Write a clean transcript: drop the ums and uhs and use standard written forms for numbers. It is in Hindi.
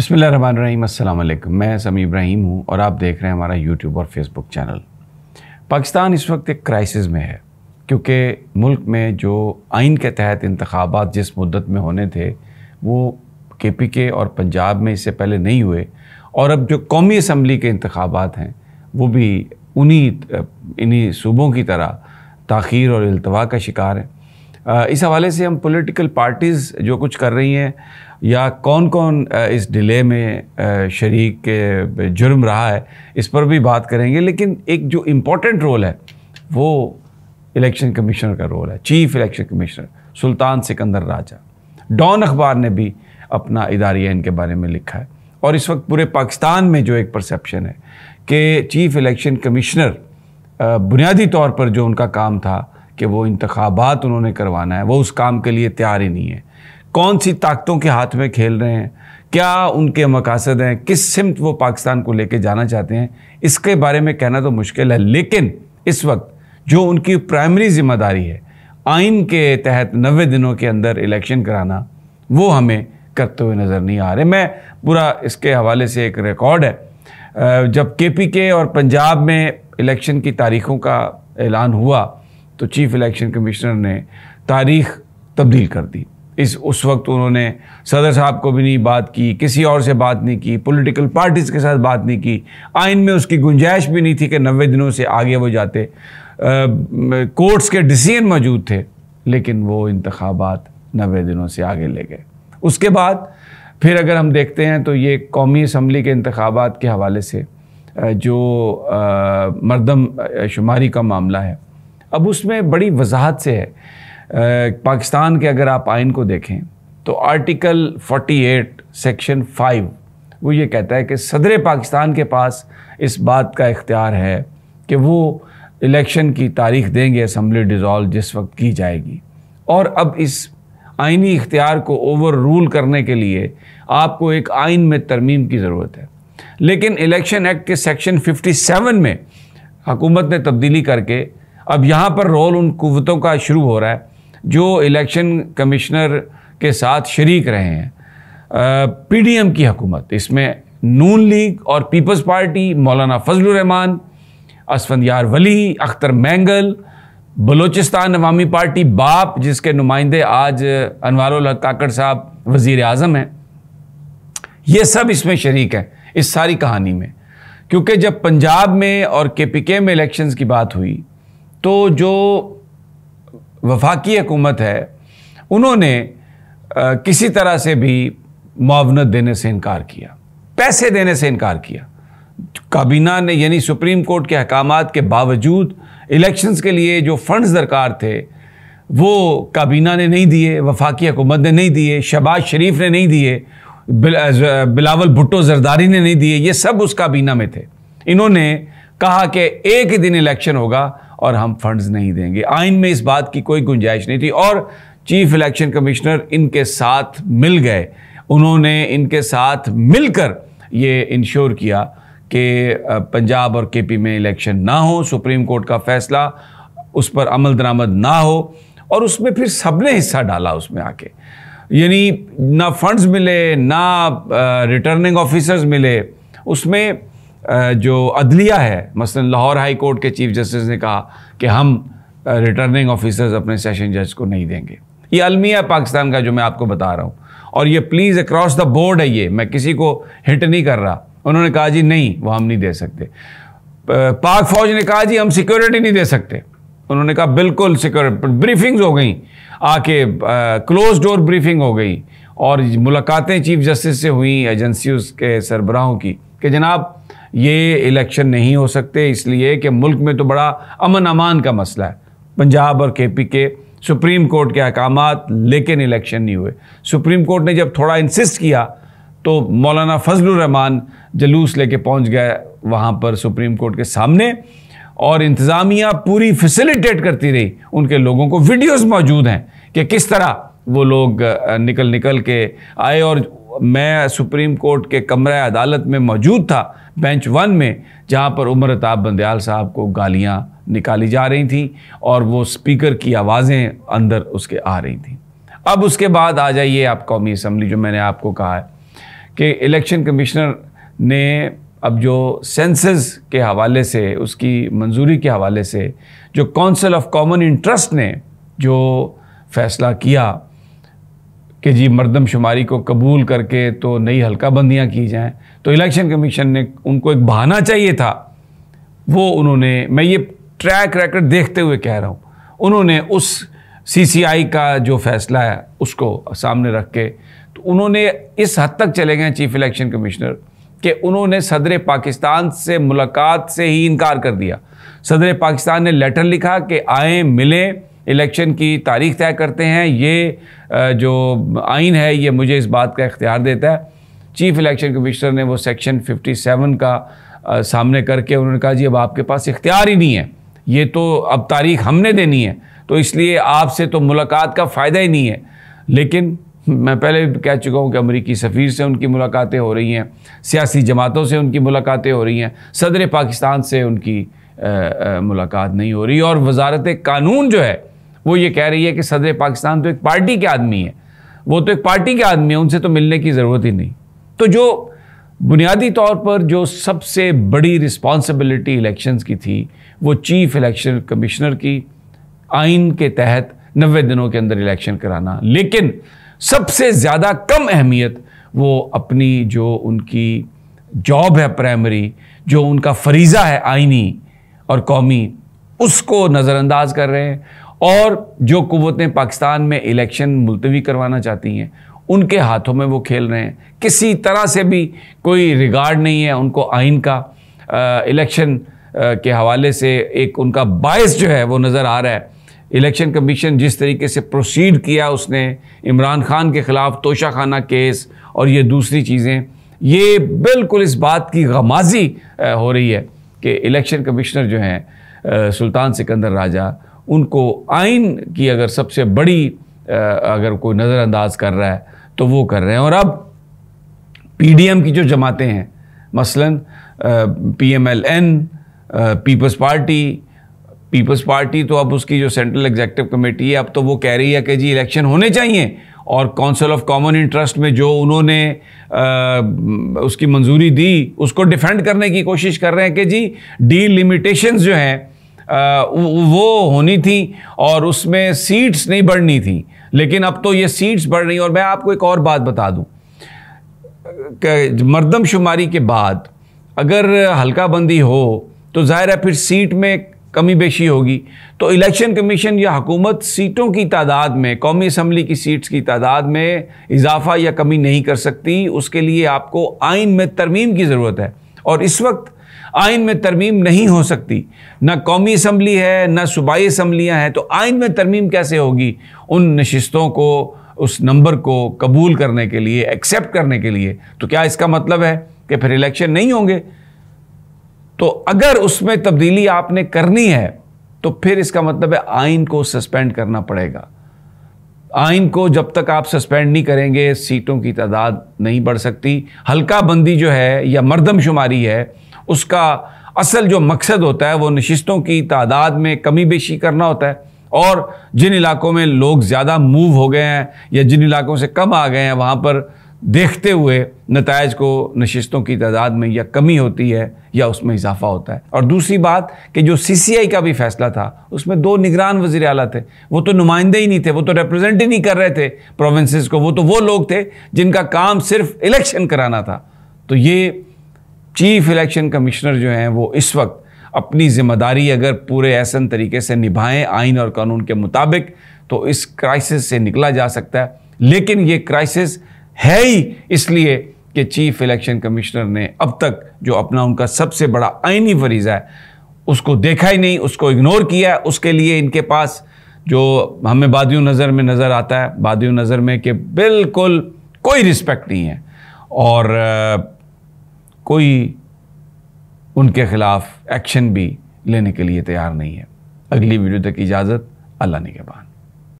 बिस्मिल्लाहिर्रहमानिर्रहीम, अस्सलाम वालेकुम। मैं समी इब्राहिम हूँ और आप देख रहे हैं हमारा यूट्यूब और फेसबुक चैनल। पाकिस्तान इस वक्त एक क्राइसिस में है क्योंकि मुल्क में जो आइन के तहत इंतखाबात जिस मुद्दत में होने थे वो KPK और पंजाब में इससे पहले नहीं हुए, और अब जो कौमी असम्बली के इंतखाबात हैं वो भी इन्हीं सूबों की तरह ताख़ीर और इल्तवा का शिकार है। इस हवाले से हम पॉलिटिकल पार्टीज़ जो कुछ कर रही हैं या कौन कौन इस डिले में शरीक के जुर्म रहा है, इस पर भी बात करेंगे। लेकिन एक जो इम्पोर्टेंट रोल है वो इलेक्शन कमिश्नर का रोल है। चीफ इलेक्शन कमिश्नर सुल्तान सिकंदर राजा, डॉन अखबार ने भी अपना इदारिया इनके बारे में लिखा है। और इस वक्त पूरे पाकिस्तान में जो एक परसेप्शन है कि चीफ इलेक्शन कमिश्नर बुनियादी तौर पर जो उनका काम था कि वो इंतखाबात उन्होंने करवाना है, वो उस काम के लिए तैयार ही नहीं है। कौन सी ताकतों के हाथ में खेल रहे हैं, क्या उनके मकासद हैं, किस सिमत वो पाकिस्तान को लेके जाना चाहते हैं, इसके बारे में कहना तो मुश्किल है। लेकिन इस वक्त जो उनकी प्राइमरी जिम्मेदारी है आइन के तहत 90 दिनों के अंदर इलेक्शन कराना, वो हमें करते हुए नज़र नहीं आ रहे। मैं पूरा इसके हवाले से एक रिकॉर्ड है, जब KPK और पंजाब में इलेक्शन की तारीख़ों का ऐलान हुआ तो चीफ इलेक्शन कमिश्नर ने तारीख़ तब्दील कर दी। उस वक्त उन्होंने सदर साहब को भी नहीं बात की, किसी और से बात नहीं की, पॉलिटिकल पार्टीज़ के साथ बात नहीं की। आइन में उसकी गुंजाइश भी नहीं थी कि 90 दिनों से आगे वो जाते। कोर्ट्स के डिसीजन मौजूद थे, लेकिन वो इंतखाबात 90 दिनों से आगे ले गए। उसके बाद फिर अगर हम देखते हैं तो ये कौमी असम्बली के इंतखाबात के हवाले से जो मरदम शुमारी का मामला है, अब उसमें बड़ी वजाहत से है। पाकिस्तान के अगर आप आइन को देखें तो आर्टिकल 48 सेक्शन 5 वो ये कहता है कि सदर पाकिस्तान के पास इस बात का इख्तियार है कि वो इलेक्शन की तारीख देंगे असम्बली डिज़ोल्व जिस वक्त की जाएगी। और अब इस आइनी इख्तियार को ओवर रूल करने के लिए आपको एक आइन में तरमीम की ज़रूरत है। लेकिन इलेक्शन एक्ट के सेक्शन 57 में हुकूमत ने तब्दीली करके अब यहाँ पर रोल उन कुव्वतों का शुरू हो रहा है जो इलेक्शन कमिश्नर के साथ शरीक रहे हैं। PDM की हुकूमत, इसमें नून लीग और पीपल्स पार्टी, मौलाना फजलुर रहमान, असफंदियार वली, अख्तर मैंगल, बलोचिस्तान अवामी पार्टी बाप जिसके नुमाइंदे आज अनवारुल हक काकड़ साहब वज़ीर आज़म हैं, ये सब इसमें शरीक हैं इस सारी कहानी में। क्योंकि जब पंजाब में और KPK में इलेक्शंस की बात हुई तो जो वफाकी हुकूमत है उन्होंने किसी तरह से भी मुआवनत देने से इनकार किया, पैसे देने से इनकार किया। काबीना ने यानी सुप्रीम कोर्ट के अहकामात के बावजूद इलेक्शंस के लिए जो फंड्स दरकार थे वो काबीना ने नहीं दिए, वफाकी हुकूमत ने नहीं दिए, शहबाज शरीफ ने नहीं दिए, बिलावल भुट्टो जरदारी ने नहीं दिए, ये सब उस काबीना में थे। इन्होंने कहा कि एक ही दिन इलेक्शन होगा और हम फंड्स नहीं देंगे। आइन में इस बात की कोई गुंजाइश नहीं थी और चीफ इलेक्शन कमिश्नर इनके साथ मिल गए। उन्होंने इनके साथ मिलकर ये इंश्योर किया कि पंजाब और KP में इलेक्शन ना हो, सुप्रीम कोर्ट का फैसला उस पर अमल दरामद ना हो। और उसमें फिर सबने हिस्सा डाला उसमें आके, यानी ना फंड्स मिले ना रिटर्निंग ऑफिसर्स मिले। उसमें जो अदलिया है, मसलन लाहौर हाई कोर्ट के चीफ जस्टिस ने कहा कि हम रिटर्निंग ऑफिसर्स अपने सेशन जज को नहीं देंगे। ये अलमिया पाकिस्तान का जो मैं आपको बता रहा हूँ, और ये प्लीज़ अक्रॉस द बोर्ड है, ये मैं किसी को हिट नहीं कर रहा। उन्होंने कहा जी नहीं, वो हम नहीं दे सकते। पाक फौज ने कहा जी हम सिक्योरिटी नहीं दे सकते। उन्होंने कहा बिल्कुल सिक्योरिटी। ब्रीफिंग्स हो गई, आके क्लोज डोर ब्रीफिंग हो गई और मुलाकातें चीफ जस्टिस से हुई एजेंसियों के सरबराहों की कि जनाब ये इलेक्शन नहीं हो सकते इसलिए कि मुल्क में तो बड़ा अमन अमान का मसला है। पंजाब और KPK सुप्रीम कोर्ट के अहकामात, लेकिन इलेक्शन नहीं हुए। सुप्रीम कोर्ट ने जब थोड़ा इंसिस्ट किया तो मौलाना फजलुर रहमान जुलूस लेके पहुंच गए वहाँ पर सुप्रीम कोर्ट के सामने, और इंतज़ामिया पूरी फैसिलिटेट करती रही उनके लोगों को। वीडियोस मौजूद हैं कि किस तरह वो लोग निकल के आए। और मैं सुप्रीम कोर्ट के कमरा अदालत में मौजूद था, बेंच 1 में, जहाँ पर उमर अताब बंदयाल साहब को गालियाँ निकाली जा रही थी और वो स्पीकर की आवाज़ें अंदर उसके आ रही थी। अब उसके बाद आ जाइए आप कौमी असम्बली, जो मैंने आपको कहा है कि इलेक्शन कमिश्नर ने अब जो सेंसस के हवाले से, उसकी मंजूरी के हवाले से जो काउंसिल ऑफ कॉमन इंटरेस्ट ने जो फैसला किया कि जी मर्दमशुमारी को कबूल करके तो नई हल्का बंदियाँ की जाएं, तो इलेक्शन कमीशन ने उनको एक बहाना चाहिए था, वो उन्होंने, मैं ये ट्रैक रिकॉर्ड देखते हुए कह रहा हूँ, उन्होंने उस CCI का जो फैसला है उसको सामने रख के तो उन्होंने इस हद तक चले गए चीफ इलेक्शन कमिश्नर कि उन्होंने सदर पाकिस्तान से मुलाकात से ही इनकार कर दिया। सदर पाकिस्तान ने लेटर लिखा कि आएँ मिलें, इलेक्शन की तारीख तय करते हैं, ये जो आइन है ये मुझे इस बात का इख्तियार देता है। चीफ इलेक्शन कमिश्नर ने वो सेक्शन 57 का सामने करके उन्होंने कहा जी अब आपके पास इख्तियार ही नहीं है, ये तो अब तारीख हमने देनी है, तो इसलिए आपसे तो मुलाकात का फ़ायदा ही नहीं है। लेकिन मैं पहले भी कह चुका हूँ कि अमरीकी सफ़ीर से उनकी मुलाकातें हो रही हैं, सियासी जमातों से उनकी मुलाकातें हो रही हैं, सदर पाकिस्तान से उनकी मुलाकात नहीं हो रही। और वजारत कानून जो है वो ये कह रही है कि सदर पाकिस्तान तो एक पार्टी के आदमी है, वो तो एक पार्टी के आदमी है, उनसे तो मिलने की ज़रूरत ही नहीं। तो जो बुनियादी तौर पर जो सबसे बड़ी रिस्पॉन्सिबिलिटी इलेक्शंस की थी वो चीफ इलेक्शन कमिश्नर की, आइन के तहत 90 दिनों के अंदर इलेक्शन कराना, लेकिन सबसे ज़्यादा कम अहमियत वो अपनी जो उनकी जॉब है प्राइमरी, जो उनका फरीज़ा है आइनी और कौमी, उसको नज़रअंदाज कर रहे हैं। और जो कुव्वतें पाकिस्तान में इलेक्शन मुलतवी करवाना चाहती हैं उनके हाथों में वो खेल रहे हैं, किसी तरह से भी कोई रिगार्ड नहीं है उनको आइन का। इलेक्शन के हवाले से एक उनका बायस जो है वो नज़र आ रहा है। इलेक्शन कमीशन जिस तरीके से प्रोसीड किया, उसने इमरान खान के ख़िलाफ़ तोशाखाना केस और ये दूसरी चीज़ें, ये बिल्कुल इस बात की गमाजी हो रही है कि इलेक्शन कमिश्नर जो हैं सुल्तान सिकंदर राजा, उनको आइन की अगर सबसे बड़ी अगर कोई नज़रअंदाज कर रहा है तो वो कर रहे हैं। और अब PDM की जो जमातें हैं, मसलन PMLN, पीपल्स पार्टी तो अब उसकी जो सेंट्रल एग्जीक्यूटिव कमेटी है अब तो वो कह रही है कि जी इलेक्शन होने चाहिए, और काउंसिल ऑफ कॉमन इंटरेस्ट में जो उन्होंने उसकी मंजूरी दी उसको डिफेंड करने की कोशिश कर रहे हैं कि जी डीलिमिटेशंस जो हैं वो होनी थी और उसमें सीट्स नहीं बढ़नी थी, लेकिन अब तो ये सीट्स बढ़ रही हैं। और मैं आपको एक और बात बता दूं कि मर्दमशुमारी के बाद अगर हल्का बंदी हो तो जाहिर है फिर सीट में कमी बेशी होगी, तो इलेक्शन कमीशन या हुकूमत सीटों की तादाद में, कौमी असम्बली की सीट्स की तादाद में इजाफा या कमी नहीं कर सकती। उसके लिए आपको आइन में तरमीम की ज़रूरत है, और इस वक्त आइन में तरमीम नहीं हो सकती। ना कौमी असम्बली है ना सूबाई असम्बलियाँ हैं, तो आइन में तरमीम कैसे होगी उन नशिस्तों को, उस नंबर को कबूल करने के लिए, एक्सेप्ट करने के लिए? तो क्या इसका मतलब है कि फिर इलेक्शन नहीं होंगे? तो अगर उसमें तब्दीली आपने करनी है तो फिर इसका मतलब है आइन को सस्पेंड करना पड़ेगा। आइन को जब तक आप सस्पेंड नहीं करेंगे सीटों की तादाद नहीं बढ़ सकती। हल्का बंदी जो है या मर्दमशुमारी है, उसका असल जो मकसद होता है वो नशिस्तों की तादाद में कमी बेशी करना होता है, और जिन इलाकों में लोग ज़्यादा मूव हो गए हैं या जिन इलाकों से कम आ गए हैं वहाँ पर देखते हुए नतायज को नशिस्तों की तादाद में या कमी होती है या उसमें इजाफा होता है। और दूसरी बात कि जो CCI का भी फैसला था उसमें 2 निगरान वज़ीर आला थे, वो तो नुमाइंदे ही नहीं थे, वो तो रिप्रेजेंट ही नहीं कर रहे थे प्रोविंसेस को, वो तो वो लोग थे जिनका काम सिर्फ इलेक्शन कराना था। तो ये चीफ इलेक्शन कमिश्नर जो हैं वो इस वक्त अपनी ज़िम्मेदारी अगर पूरे ऐसन तरीके से निभाएं आइन और कानून के मुताबिक तो इस क्राइसिस से निकला जा सकता है। लेकिन ये क्राइसिस है ही इसलिए कि चीफ इलेक्शन कमिश्नर ने अब तक जो अपना उनका सबसे बड़ा आइनी फरीज़ा है उसको देखा ही नहीं, उसको इग्नोर किया। उसके लिए इनके पास जो हमें बादियों नज़र में नज़र आता है, बादियों नज़र में कि बिल्कुल कोई रिस्पेक्ट नहीं है और कोई उनके ख़िलाफ़ एक्शन भी लेने के लिए तैयार नहीं है। अगली वीडियो तक इजाज़त, अल्लाह निगहबान।